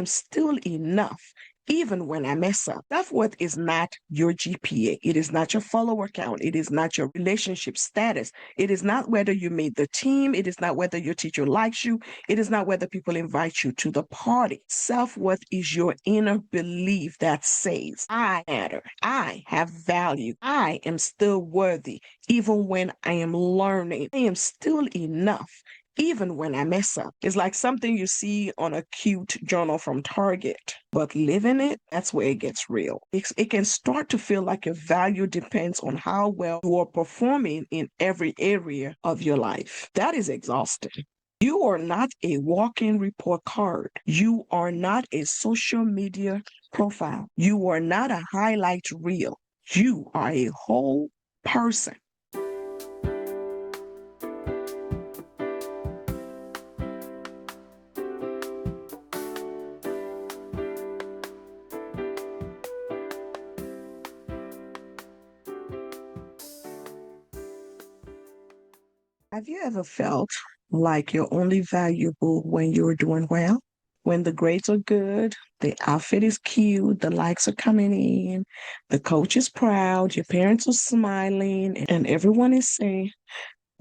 am still enough. Even when I mess up, self-worth is not your GPA. It is not your follower count. It is not your relationship status. It is not whether you made the team. It is not whether your teacher likes you. It is not whether people invite you to the party. Self-worth is your inner belief that says, I matter. I have value. I am still worthy. Even when I am learning, I am still enough. Even when I mess up. It's like something you see on a cute journal from Target, but living it, that's where it gets real. It can start to feel like your value depends on how well you are performing in every area of your life. That is exhausting. You are not a walk-in report card. You are not a social media profile. You are not a highlight reel. You are a whole person. Have you ever felt like you're only valuable when you're doing well? When the grades are good, the outfit is cute, the likes are coming in, the coach is proud, your parents are smiling, and everyone is saying,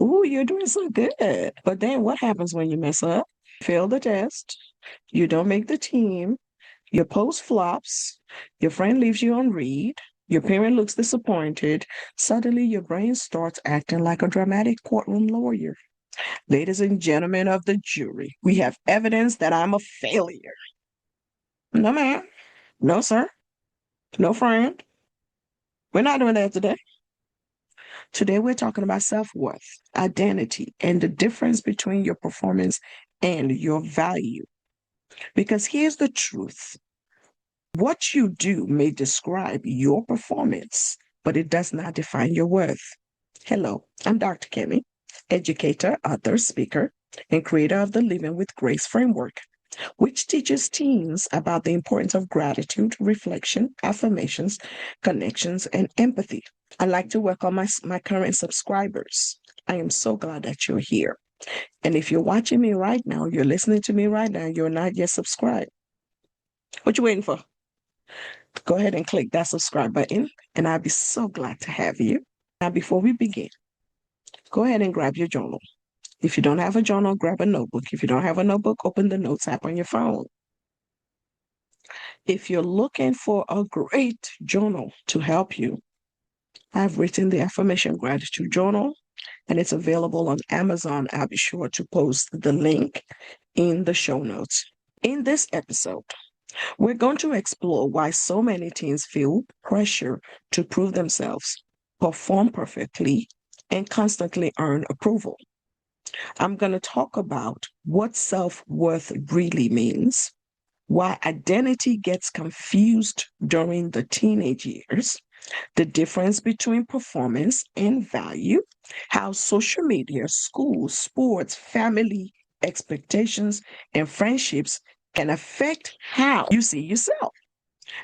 "Ooh, you're doing so good." But then what happens when you mess up? Fail the test, you don't make the team, your post flops, your friend leaves you on read, your parent looks disappointed. Suddenly, your brain starts acting like a dramatic courtroom lawyer. Ladies and gentlemen of the jury, we have evidence that I'm a failure. No, ma'am. No, sir. No, friend. We're not doing that today. Today, we're talking about self worth, identity, and the difference between your performance and your value. Because here's the truth: what you do may describe your performance, but it does not define your worth. Hello, I'm Dr. Kemi, educator, author, speaker, and creator of the Living with Grace framework, which teaches teens about the importance of gratitude, reflection, affirmations, connections, and empathy. I'd like to welcome my current subscribers. I am so glad that you're here. And if you're watching me right now, you're listening to me right now, you're not yet subscribed. What you waiting for? Go ahead and click that subscribe button, and I'll be so glad to have you. Now, before we begin, go ahead and grab your journal. If you don't have a journal, grab a notebook. If you don't have a notebook, open the Notes app on your phone. If you're looking for a great journal to help you, I've written the Affirmation Gratitude Journal, and it's available on Amazon. I'll be sure to post the link in the show notes. In this episode, we're going to explore why so many teens feel pressure to prove themselves, perform perfectly, and constantly earn approval. I'm going to talk about what self-worth really means, why identity gets confused during the teenage years, the difference between performance and value, how social media, school, sports, family expectations, and friendships can affect how you see yourself,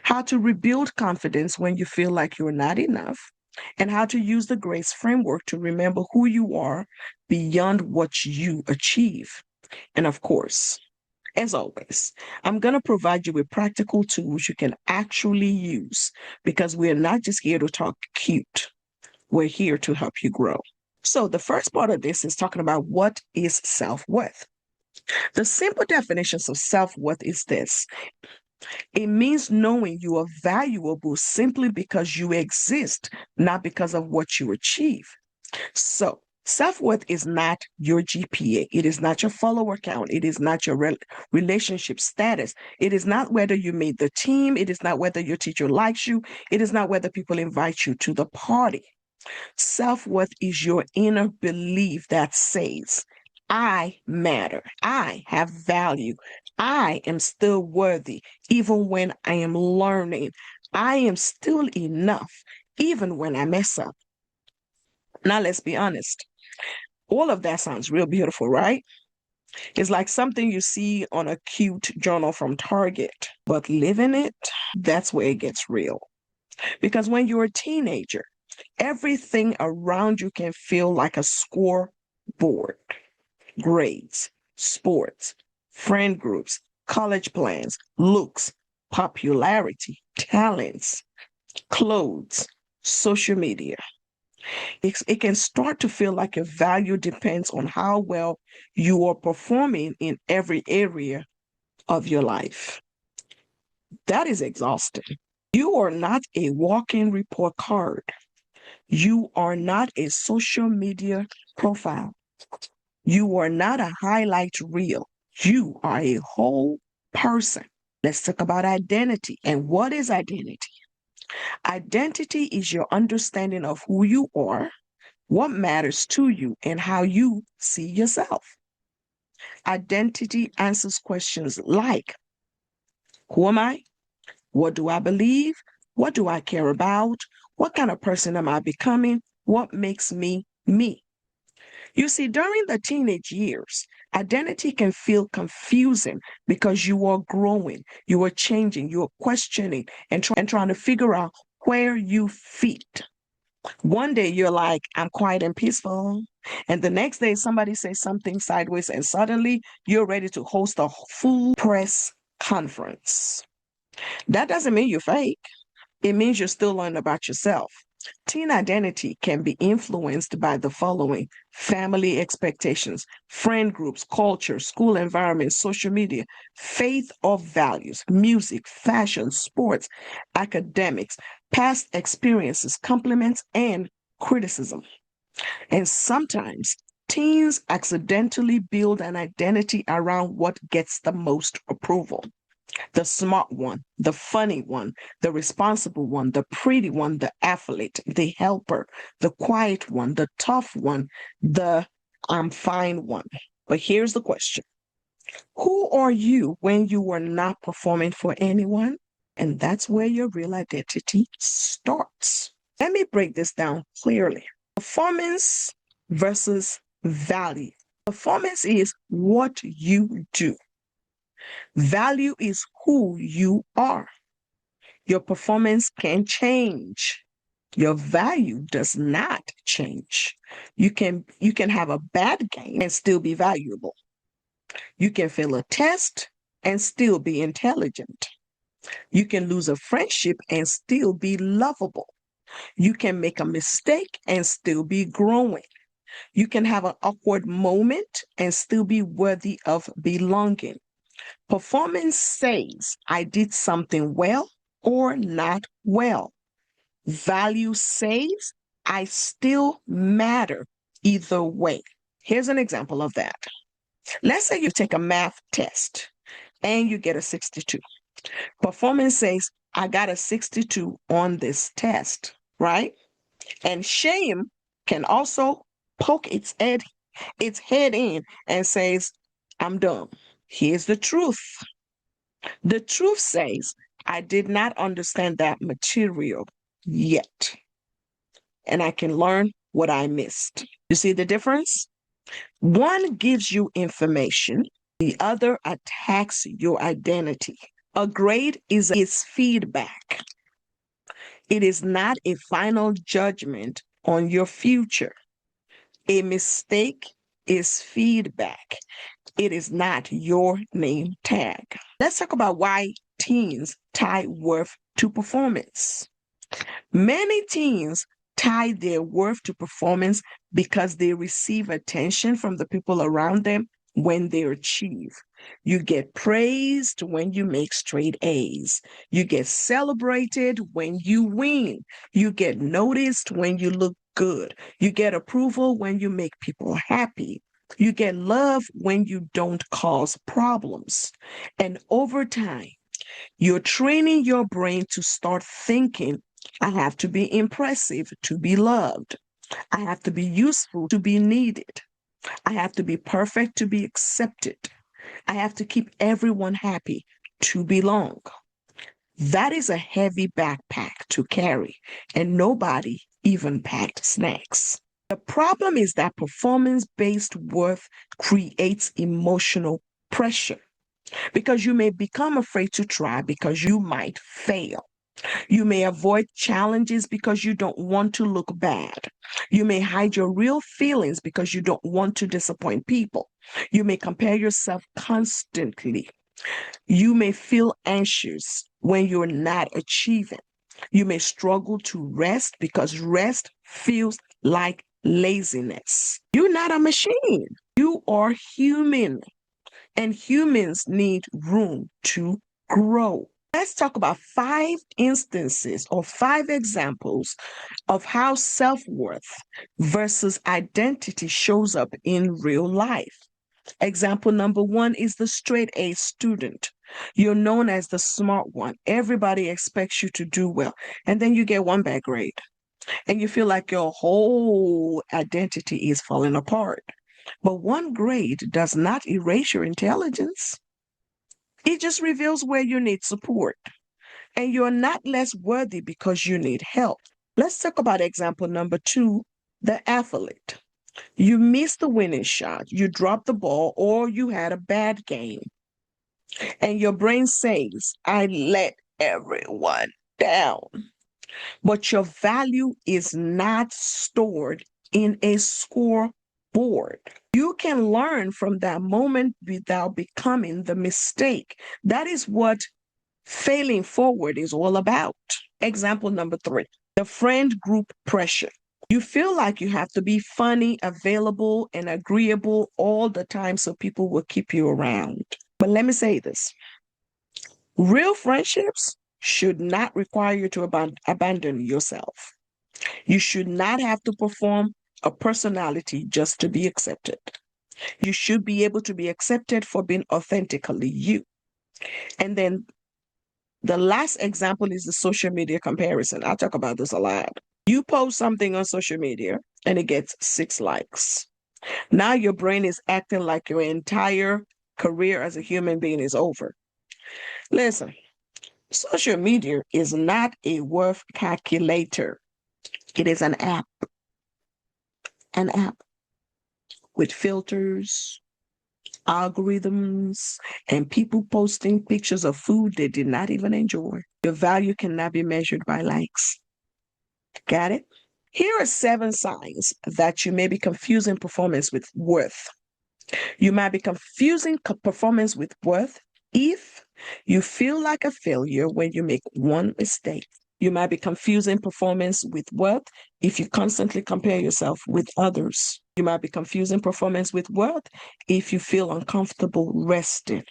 how to rebuild confidence when you feel like you're not enough, and how to use the grace framework to remember who you are beyond what you achieve. And of course, as always, I'm going to provide you with practical tools you can actually use, because we're not just here to talk cute. We're here to help you grow. So the first part of this is talking about what is self-worth. The simple definitions of self-worth is this: it means knowing you are valuable simply because you exist, not because of what you achieve. So, self-worth is not your GPA. It is not your follower count. It is not your relationship status. It is not whether you made the team. It is not whether your teacher likes you. It is not whether people invite you to the party. Self-worth is your inner belief that says, I matter. I have value. I am still worthy, even when I am learning. I am still enough, even when I mess up. Now, let's be honest. All of that sounds real beautiful, right? It's like something you see on a cute journal from Target, but living it, that's where it gets real. Because when you're a teenager, everything around you can feel like a scoreboard: grades, sports, friend groups, college plans, looks, popularity, talents, clothes, social media. It can start to feel like your value depends on how well you are performing in every area of your life. That is exhausting. You are not a walk-in report card. You are not a social media profile. You are not a highlight reel. You are a whole person. Let's talk about identity. And what is identity? Identity is your understanding of who you are, what matters to you, and how you see yourself. Identity answers questions like, who am I? What do I believe? What do I care about? What kind of person am I becoming? What makes me me? You see, during the teenage years, identity can feel confusing because you are growing, you are changing, you are questioning and trying to figure out where you fit. One day you're like, I'm quiet and peaceful. And the next day somebody says something sideways, and suddenly you're ready to host a full press conference. That doesn't mean you're fake. It means you're still learning about yourself. Teen identity can be influenced by the following: family expectations, friend groups, culture, school environment, social media, faith or values, music, fashion, sports, academics, past experiences, compliments, and criticism. And sometimes teens accidentally build an identity around what gets the most approval: the smart one, the funny one, the responsible one, the pretty one, the athlete, the helper, the quiet one, the tough one, the I'm fine one. But here's the question: who are you when you are not performing for anyone? And that's where your real identity starts. Let me break this down clearly. Performance versus value. Performance is what you do. Value is who you are. Your performance can change. Your value does not change. You can have a bad game and still be valuable. You can fail a test and still be intelligent. You can lose a friendship and still be lovable. You can make a mistake and still be growing. You can have an awkward moment and still be worthy of belonging. Performance says I did something well or not well. Value says I still matter either way. Here's an example of that. Let's say you take a math test and you get a 62. Performance says I got a 62 on this test, right? And shame can also poke its head in and says, I'm dumb. Here's the truth. The truth says, I did not understand that material yet, and I can learn what I missed. You see the difference? One gives you information, the other attacks your identity. A grade is feedback. It is not a final judgment on your future. A mistake is feedback. It is not your name tag. Let's talk about why teens tie worth to performance. Many teens tie their worth to performance because they receive attention from the people around them when they achieve. You get praised when you make straight A's. You get celebrated when you win. You get noticed when you look good. You get approval when you make people happy. You get love when you don't cause problems. And over time, you're training your brain to start thinking, I have to be impressive to be loved. I have to be useful to be needed. I have to be perfect to be accepted. I have to keep everyone happy to belong. That is a heavy backpack to carry, and nobody even packed snacks. The problem is that performance-based worth creates emotional pressure because you may become afraid to try because you might fail. You may avoid challenges because you don't want to look bad. You may hide your real feelings because you don't want to disappoint people. You may compare yourself constantly You may feel anxious when you're not achieving. You may struggle to rest because rest feels like laziness. You're not a machine. You are human, and humans need room to grow. Let's talk about 5 instances or 5 examples of how self-worth versus identity shows up in real life. Example number 1 is the straight A student. You're known as the smart one. Everybody expects you to do well. And then you get one bad grade. And you feel like your whole identity is falling apart. But one grade does not erase your intelligence. It just reveals where you need support. And you're not less worthy because you need help. Let's talk about example number 2, the athlete. You missed the winning shot, you dropped the ball, or you had a bad game. And your brain says, I let everyone down. But your value is not stored in a scoreboard. You can learn from that moment without becoming the mistake. That is what failing forward is all about. Example number 3, the friend group pressure. You feel like you have to be funny, available, and agreeable all the time so people will keep you around. But let me say this. Real friendships should not require you to abandon yourself. You should not have to perform a personality just to be accepted. You should be able to be accepted for being authentically you. And then the last example is the social media comparison. I talk about this a lot. You post something on social media and it gets 6 likes. Now your brain is acting like your entire career as a human being is over. Listen, social media is not a worth calculator. It is an app with filters, algorithms, and people posting pictures of food they did not even enjoy. Your value cannot be measured by likes. Got it? Here are 7 signs that you may be confusing performance with worth. You might be confusing performance with worth if you feel like a failure when you make one mistake. You might be confusing performance with worth if you constantly compare yourself with others. You might be confusing performance with worth if you feel uncomfortable resting.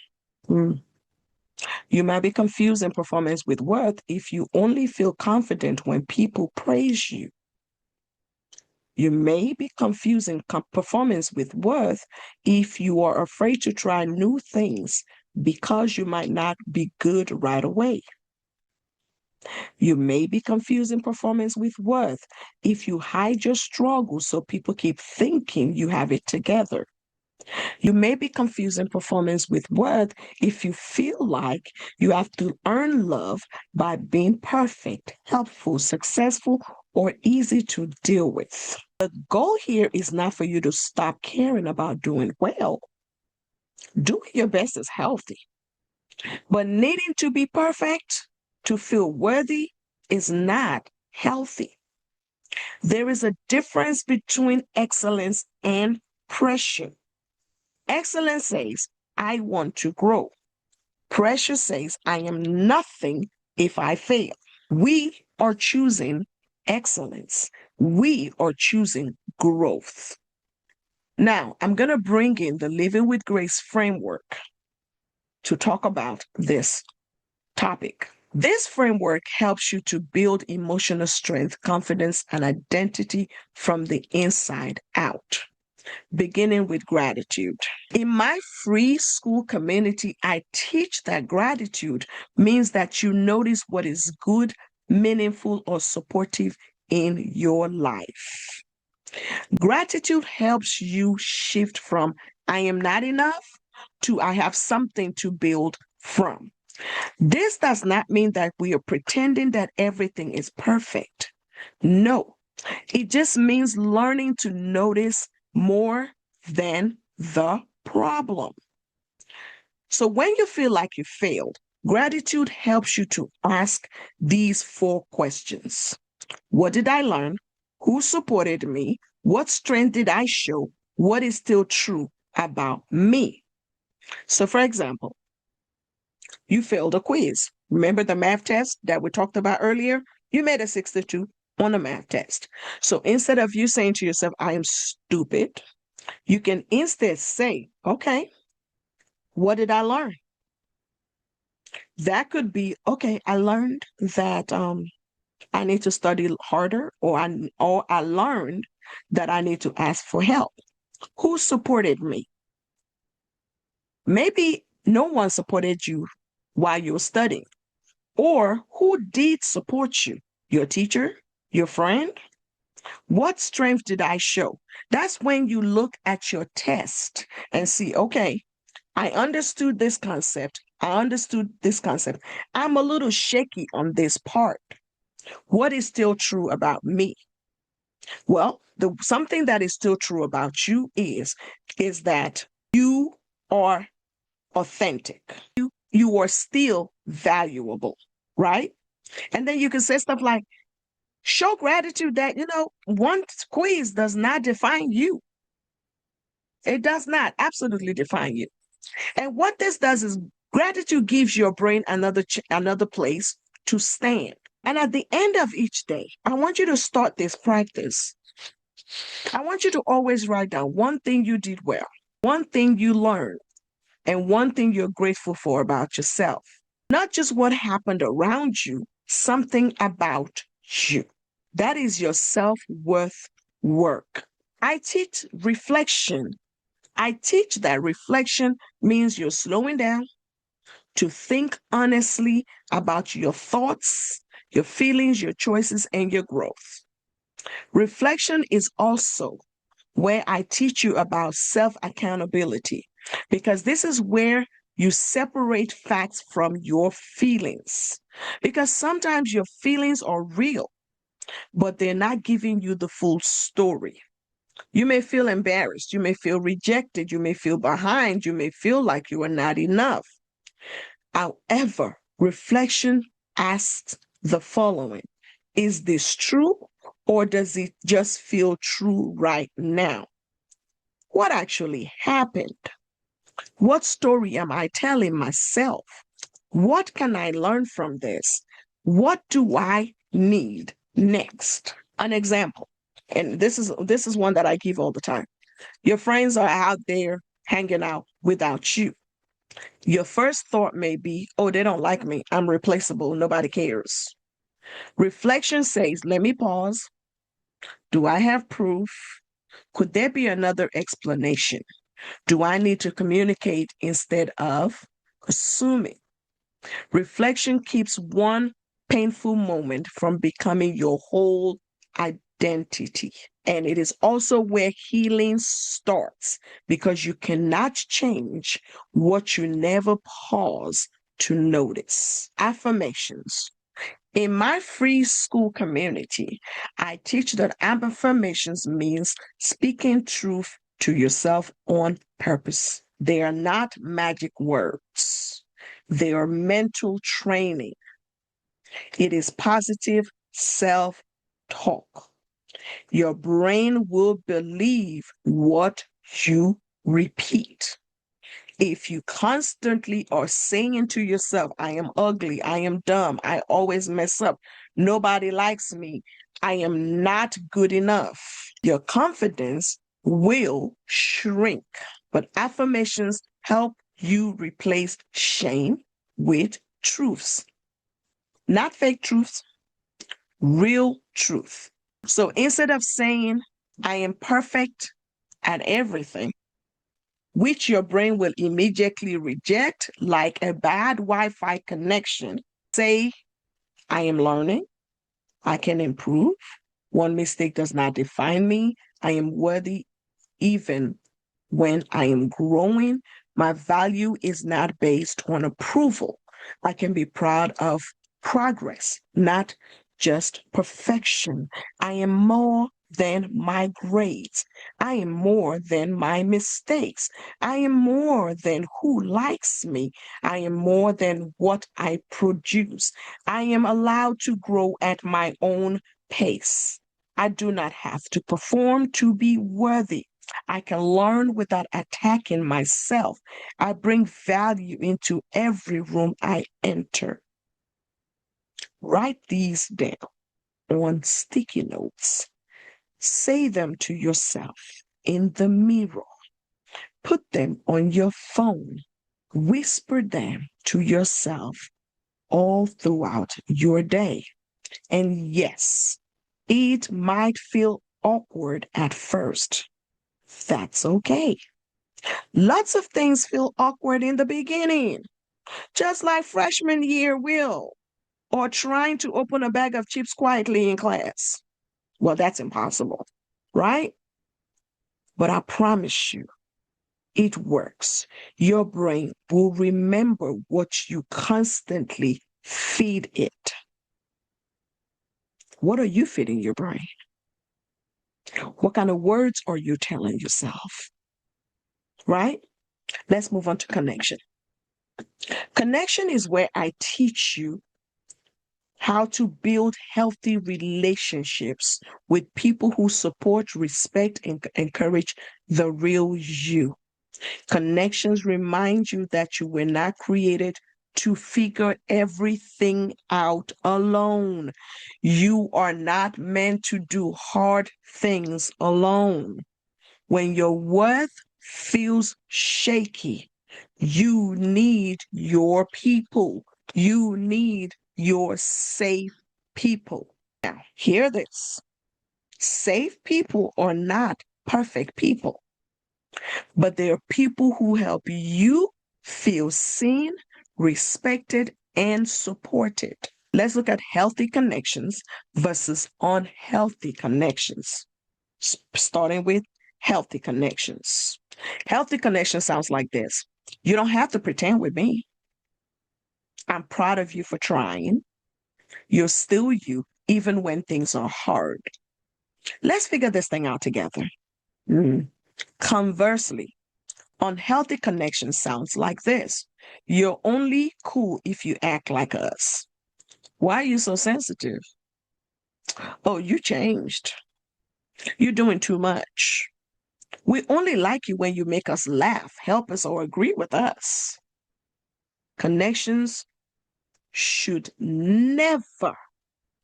You might be confusing performance with worth if you only feel confident when people praise you. You may be confusing performance with worth if you are afraid to try new things because you might not be good right away. You may be confusing performance with worth if you hide your struggles so people keep thinking you have it together. You may be confusing performance with worth if you feel like you have to earn love by being perfect, helpful, successful, or easy to deal with. The goal here is not for you to stop caring about doing well. Doing your best is healthy, but needing to be perfect to feel worthy is not healthy. There is a difference between excellence and pressure. Excellence says, I want to grow. Pressure says, I am nothing if I fail. We are choosing excellence. We are choosing growth. Now, I'm going to bring in the Living with Grace framework to talk about this topic. This framework helps you to build emotional strength, confidence, and identity from the inside out, beginning with gratitude. In my free school community, I teach that gratitude means that you notice what is good, meaningful, or supportive in your life. Gratitude helps you shift from I am not enough to I have something to build from. This does not mean that we are pretending that everything is perfect. No, it just means learning to notice more than the problem. So when you feel like you failed, gratitude helps you to ask these 4 questions. What did I learn? Who supported me? What strength did I show? What is still true about me? So for example, You failed a quiz. Remember the math test that we talked about earlier? You made a 62 on a math test. So instead of you saying to yourself, I am stupid, you can instead say, okay, what did I learn? That could be, okay, I learned that I need to study harder, or I learned that I need to ask for help. Who supported me? Maybe no one supported you while you were studying. Or who did support you? Your teacher? Your friend? What strength did I show? That's when you look at your test and see, okay, I understood this concept. I understood this concept. I'm a little shaky on this part. What is still true about me? Well, something that is still true about you is that you are authentic. You are still valuable, right? And then you can say stuff like, show gratitude that, one quiz does not define you. It does not absolutely define you. And what this does is gratitude gives your brain another place to stand. And at the end of each day, I want you to start this practice. I want you to always write down one thing you did well, one thing you learned, and one thing you're grateful for about yourself. Not just what happened around you, something about you. That is your self-worth work. I teach reflection. I teach that reflection means you're slowing down to think honestly about your thoughts, your feelings, your choices, and your growth. Reflection is also where I teach you about self-accountability, because this is where you separate facts from your feelings. Because sometimes your feelings are real, but they're not giving you the full story. You may feel embarrassed, you may feel rejected, you may feel behind, you may feel like you are not enough. However, reflection asks the following: is this true, or does it just feel true right now? What actually happened? What story am I telling myself? What can I learn from this? What do I need next? An example, and this is one that I give all the time. Your friends are out there hanging out without you. Your first thought may be, oh, they don't like me. I'm replaceable. Nobody cares. Reflection says, let me pause. Do I have proof? Could there be another explanation? Do I need to communicate instead of assuming? Reflection keeps one painful moment from becoming your whole identity. And it is also where healing starts, because you cannot change what you never pause to notice. Affirmations. In my free school community, I teach that affirmations means speaking truth to yourself on purpose. They are not magic words. They are mental training. It is positive self-talk. Your brain will believe what you repeat. If you constantly are saying to yourself, I am ugly, I am dumb, I always mess up, nobody likes me, I am not good enough, your confidence will shrink. But affirmations help you replace shame with truths. Not fake truths, real truth. So instead of saying, I am perfect at everything, which your brain will immediately reject like a bad Wi-Fi connection, say, I am learning, I can improve, one mistake does not define me, I am worthy even when I am growing, my value is not based on approval. I can be proud of progress, not just perfection. I am more than my grades. I am more than my mistakes. I am more than who likes me. I am more than what I produce. I am allowed to grow at my own pace. I do not have to perform to be worthy. I can learn without attacking myself. I bring value into every room I enter. Write these down on sticky notes. Say them to yourself in the mirror. Put them on your phone. Whisper them to yourself all throughout your day. And yes, it might feel awkward at first. That's okay. Lots of things feel awkward in the beginning, just like freshman year will, or trying to open a bag of chips quietly in class. Well, that's impossible, right? But I promise you, it works. Your brain will remember what you constantly feed it. What are you feeding your brain? What kind of words are you telling yourself? Right? Let's move on to connection. Connection is where I teach you how to build healthy relationships with people who support, respect, and encourage the real you. Connections remind you that you were not created to figure everything out alone. You are not meant to do hard things alone. When your worth feels shaky, you need your people. You need your safe people. Now, hear this. Safe people are not perfect people, but they are people who help you feel seen, respected, and supported. Let's look at healthy connections versus unhealthy connections, starting with healthy connections. Healthy connection sounds like this. You don't have to pretend with me. I'm proud of you for trying. You're still you, even when things are hard. Let's figure this thing out together. Conversely, unhealthy connection sounds like this. You're only cool if you act like us. Why are you so sensitive? Oh, you changed. You're doing too much. We only like you when you make us laugh, help us, or agree with us. Connections should never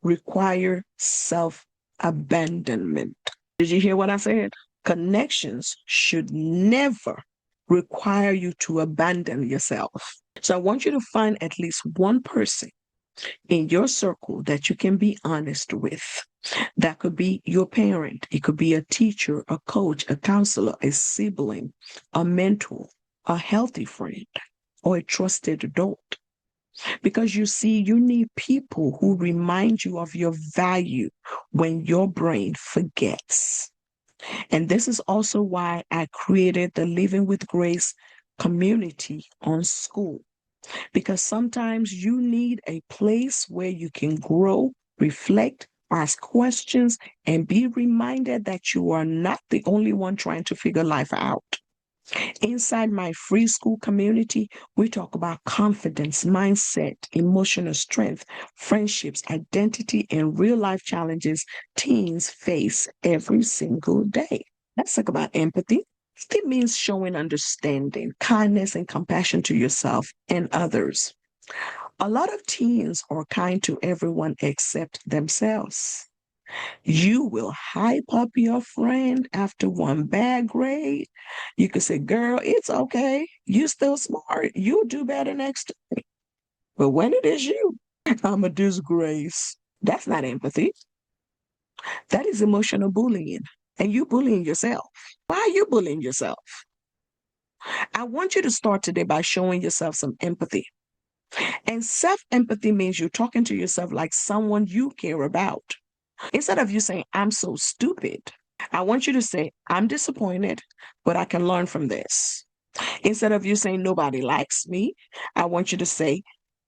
require self-abandonment. Did you hear what I said? Connections should never require you to abandon yourself. So I want you to find at least one person in your circle that you can be honest with. That could be your parent, it could be a teacher, a coach, a counselor, a sibling, a mentor, a healthy friend, or a trusted adult. Because you see, you need people who remind you of your value when your brain forgets. And this is also why I created the Living with Grace community on Skool, because sometimes you need a place where you can grow, reflect, ask questions, and be reminded that you are not the only one trying to figure life out. Inside my free Skool community, we talk about confidence, mindset, emotional strength, friendships, identity, and real life challenges teens face every single day. Let's talk about empathy. It means showing understanding, kindness, and compassion to yourself and others. A lot of teens are kind to everyone except themselves. You will hype up your friend after one bad grade. You could say, girl, it's okay. You still smart. You'll do better next time. But when it is you, I'm a disgrace. That's not empathy. That is emotional bullying. And you bullying yourself. Why are you bullying yourself? I want you to start today by showing yourself some empathy. And self-empathy means you're talking to yourself like someone you care about. Instead of you saying, I'm so stupid, I want you to say, I'm disappointed, but I can learn from this. Instead of you saying, nobody likes me, I want you to say,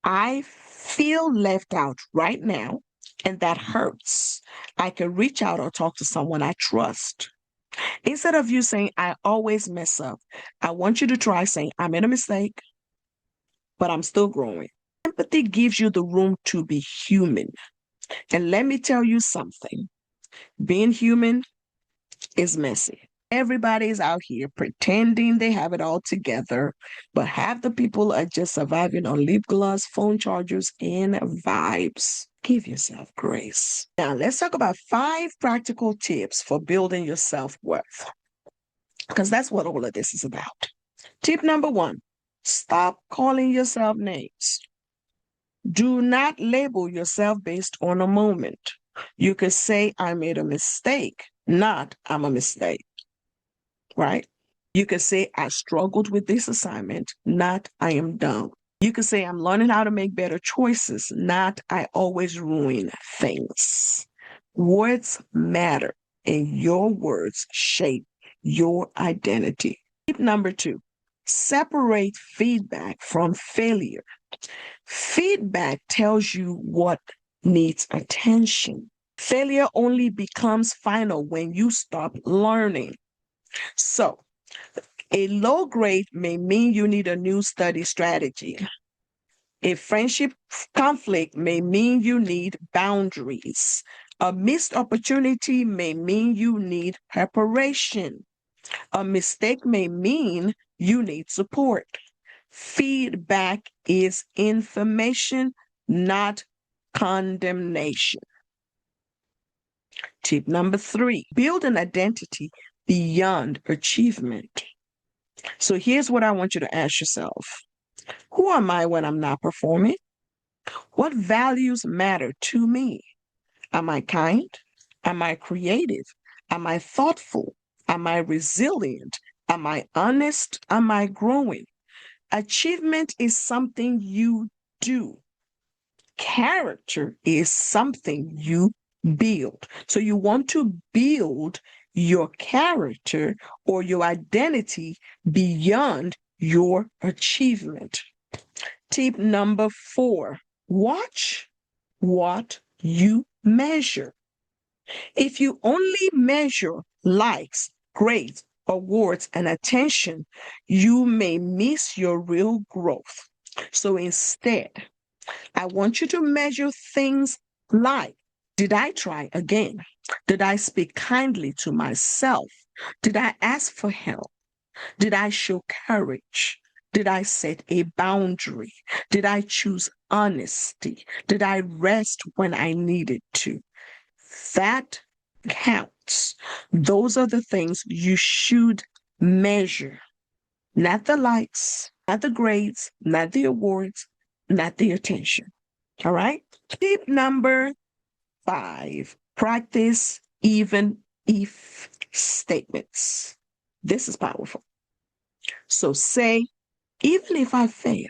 I feel left out right now, and that hurts. I can reach out or talk to someone I trust. Instead of you saying, I always mess up, I want you to try saying, I made a mistake, but I'm still growing. Empathy gives you the room to be human. And let me tell you something, being human is messy. Everybody's out here pretending they have it all together, but half the people are just surviving on lip gloss, phone chargers, and vibes. Give yourself grace. Now, let's talk about 5 practical tips for building your self-worth, because that's what all of this is about. Tip number 1, stop calling yourself names. Do not label yourself based on a moment. You could say, I made a mistake, not I'm a mistake, right? You could say, I struggled with this assignment, not I am dumb. You could say, I'm learning how to make better choices, not I always ruin things. Words matter, and your words shape your identity. Tip number 2, separate feedback from failure. Feedback tells you what needs attention. Failure only becomes final when you stop learning. So, a low grade may mean you need a new study strategy. A friendship conflict may mean you need boundaries. A missed opportunity may mean you need preparation. A mistake may mean you need support. Feedback is information, not condemnation. Tip number 3, build an identity beyond achievement. So here's what I want you to ask yourself. Who am I when I'm not performing? What values matter to me? Am I kind? Am I creative? Am I thoughtful? Am I resilient? Am I honest? Am I growing? Achievement is something you do. Character is something you build. So you want to build your character or your identity beyond your achievement. Tip number 4, watch what you measure. If you only measure likes, grades, awards, and attention, you may miss your real growth. So instead, I want you to measure things like, did I try again? Did I speak kindly to myself? Did I ask for help? Did I show courage? Did I set a boundary? Did I choose honesty? Did I rest when I needed to? That counts. Those are the things you should measure, not the likes, not the grades, not the awards, not the attention. All right. Tip number 5, practice even if statements. This is powerful. So say, even if I fail,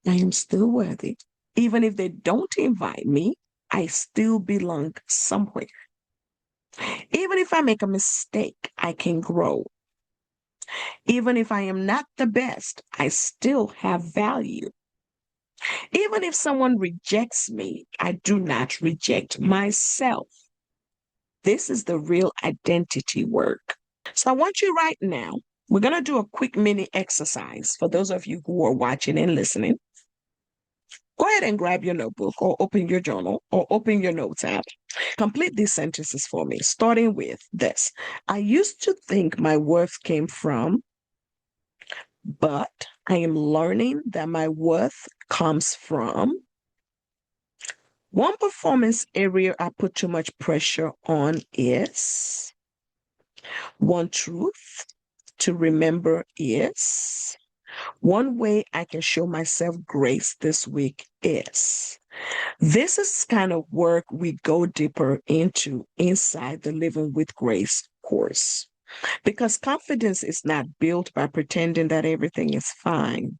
I am still worthy. Even if they don't invite me, I still belong somewhere. Even if I make a mistake, I can grow. Even if I am not the best, I still have value. Even if someone rejects me, I do not reject myself. This is the real identity work. So I want you right now, we're going to do a quick mini exercise for those of you who are watching and listening. Go ahead and grab your notebook or open your journal or open your notes app. Complete these sentences for me, starting with this. I used to think my worth came from, but I am learning that my worth comes from. One performance area I put too much pressure on is. One truth to remember is. One way I can show myself grace this week is. This is kind of work we go deeper into inside the Living with Grace course, because confidence is not built by pretending that everything is fine.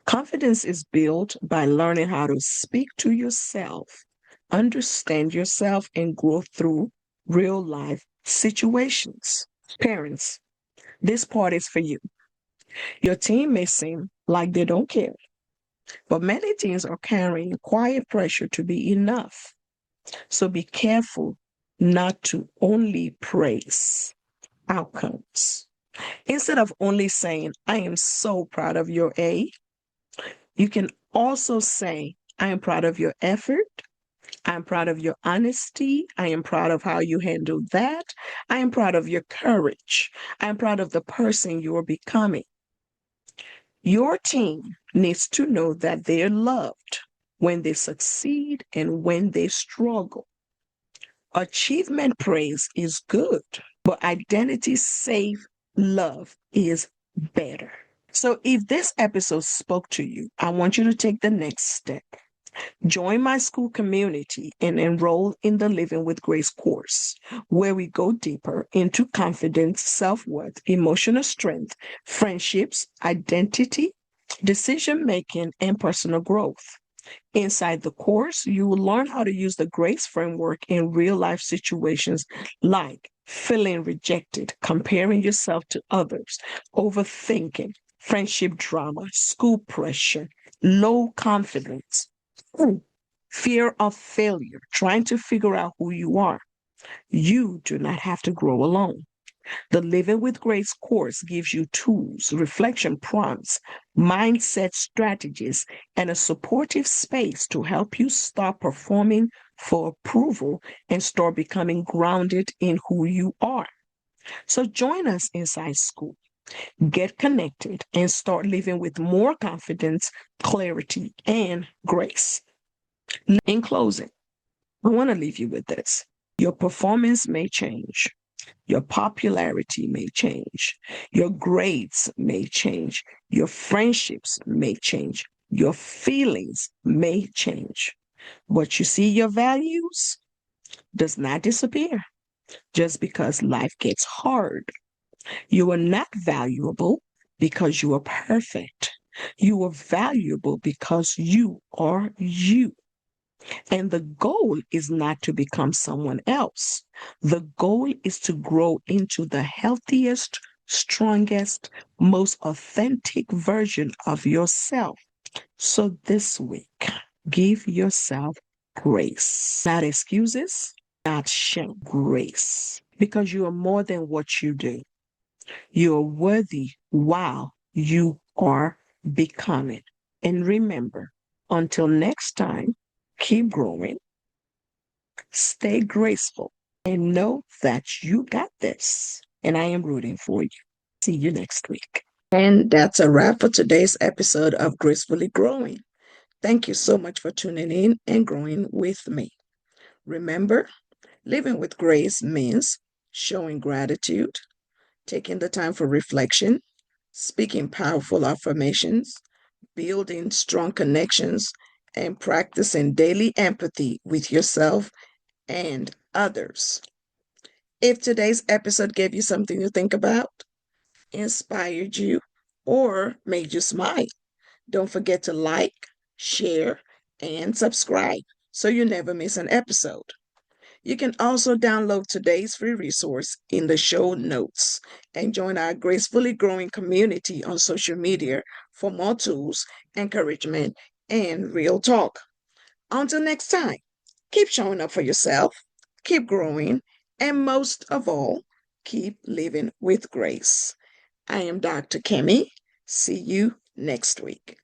Confidence is built by learning how to speak to yourself, understand yourself, and grow through real life situations. Parents, this part is for you. Your teen may seem like they don't care, but many teens are carrying quiet pressure to be enough. So be careful not to only praise outcomes. Instead of only saying, I am so proud of your A, you can also say, I am proud of your effort. I'm proud of your honesty. I am proud of how you handle that. I am proud of your courage. I am proud of the person you are becoming. Your team needs to know that they're loved when they succeed and when they struggle. Achievement praise is good, but identity safe love is better. So, if this episode spoke to you, I want you to take the next step. Join my school community and enroll in the Living with Grace course, where we go deeper into confidence, self worth, emotional strength, friendships, identity, decision making, and personal growth. Inside the course, you will learn how to use the GRACE framework in real life situations like feeling rejected, comparing yourself to others, overthinking, friendship drama, school pressure, low confidence, fear of failure, trying to figure out who you are. You do not have to grow alone. The Living with Grace course gives you tools, reflection prompts, mindset strategies, and a supportive space to help you start performing for approval and start becoming grounded in who you are. So join us inside school. Get connected and start living with more confidence, clarity, and grace. In closing, I want to leave you with this. Your performance may change. Your popularity may change. Your grades may change. Your friendships may change. Your feelings may change. But you see, your values does not disappear just because life gets hard. You are not valuable because you are perfect. You are valuable because you are you. And the goal is not to become someone else. The goal is to grow into the healthiest, strongest, most authentic version of yourself. So this week, give yourself grace. Not excuses, not shame, grace. Because you are more than what you do. You are worthy while you are becoming. And remember, until next time, keep growing, stay graceful, and know that you got this. And I am rooting for you. See you next week. And that's a wrap for today's episode of Gracefully Growing. Thank you so much for tuning in and growing with me. Remember, living with grace means showing gratitude, taking the time for reflection, speaking powerful affirmations, building strong connections, and practicing daily empathy with yourself and others. If today's episode gave you something to think about, inspired you, or made you smile, don't forget to like, share, and subscribe so you never miss an episode. You can also download today's free resource in the show notes and join our Gracefully Growing community on social media for more tools, encouragement, and real talk. Until next time, keep showing up for yourself, keep growing, and most of all, keep living with grace. I am Dr. Kemi. See you next week.